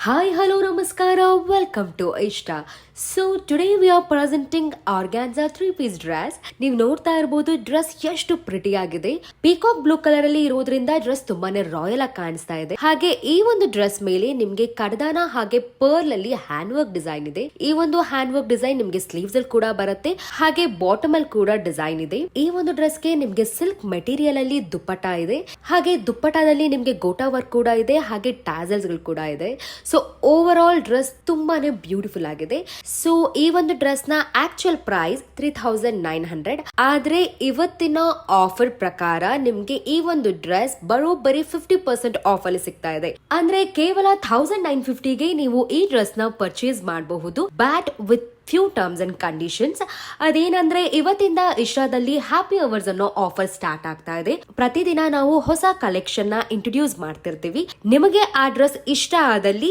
Hi, hello, namaskara, welcome to Ishta. So today we are presenting organza 3-piece dress. ನೀವು ನೋಡ್ತಾ ಇರಬಹುದು dress ಎಷ್ಟು pretty ಆಗಿದೆ. Peacock blue colour ಅಲ್ಲಿ ಇರೋದ್ರಿಂದ ಡ್ರೆಸ್ ತುಂಬಾನೇ ರಾಯಲ್ ಆಗಿ ಕಾಣಿಸ್ತಾ ಇದೆ. ಹಾಗೆ ಈ ಒಂದು ಡ್ರೆಸ್ ಮೇಲೆ ನಿಮ್ಗೆ ಕಡದಾನ ಹಾಗೆ ಪರ್ಲ್ ಅಲ್ಲಿ ಹ್ಯಾಂಡ್ ವರ್ಕ್ ಡಿಸೈನ್ ಇದೆ. ಈ ಒಂದು ಹ್ಯಾಂಡ್ ವರ್ಕ್ ಡಿಸೈನ್ ನಿಮ್ಗೆ ಸ್ಲೀವ್ಸ್ ಅಲ್ಲಿ ಕೂಡ ಬರುತ್ತೆ ಹಾಗೆ ಬಾಟಮ್ ಅಲ್ಲಿ ಕೂಡ ಡಿಸೈನ್ ಇದೆ. ಈ ಒಂದು ಡ್ರೆಸ್ ಗೆ ನಿಮ್ಗೆ ಸಿಲ್ಕ್ ಮೆಟೀರಿಯಲ್ ಅಲ್ಲಿ ದುಪ್ಪಟ್ಟ ಇದೆ ಹಾಗೆ ದುಪ್ಪಟ್ಟದಲ್ಲಿ ನಿಮ್ಗೆ ಗೋಟಾ ವರ್ಕ್ ಕೂಡ ಇದೆ ಹಾಗೆ ಟ್ಯಾಸಲ್ಸ್ ಗಳು ಕೂಡ ಇದೆ. ಸೊ ಓವರ್ ಆಲ್ ಡ್ರೆಸ್ ತುಂಬಾನೇ ಬ್ಯೂಟಿಫುಲ್ ಆಗಿದೆ. ಸೊ ಈ ಒಂದು ಡ್ರೆಸ್ ನ ಆಕ್ಚುಯಲ್ ಪ್ರೈಸ್ 3900, ಆದ್ರೆ ಇವತ್ತಿನ ಆಫರ್ ಪ್ರಕಾರ ನಿಮ್ಗೆ ಈ ಒಂದು ಡ್ರೆಸ್ ಬರೋಬ್ಬರಿ 50% ಆಫ್ ಅಲ್ಲಿ ಸಿಗ್ತಾ ಇದೆ. ಅಂದ್ರೆ ಕೇವಲ 1950 ಗೆ ನೀವು ಈ ಡ್ರೆಸ್ ನ ಪರ್ಚೇಸ್ ಮಾಡಬಹುದು, but with few terms and conditions. ಅದೇನಂದ್ರೆ ಇವತ್ತಿಂದ ಇಶ್ರಾದಲ್ಲಿ ಹ್ಯಾಪಿ ಅವರ್ಸ್ ಅನ್ನೋ ಆಫರ್ ಸ್ಟಾರ್ಟ್ ಆಗ್ತಾ ಇದೆ. ಪ್ರತಿದಿನ ನಾವು ಹೊಸ ಕಲೆಕ್ಷನ್ ನ ಇಂಟ್ರೊಡ್ಯೂಸ್ ಮಾಡ್ತಿರ್ತೀವಿ. ನಿಮಗೆ ಆ ಡ್ರೆಸ್ ಇಷ್ಟ ಆದಲ್ಲಿ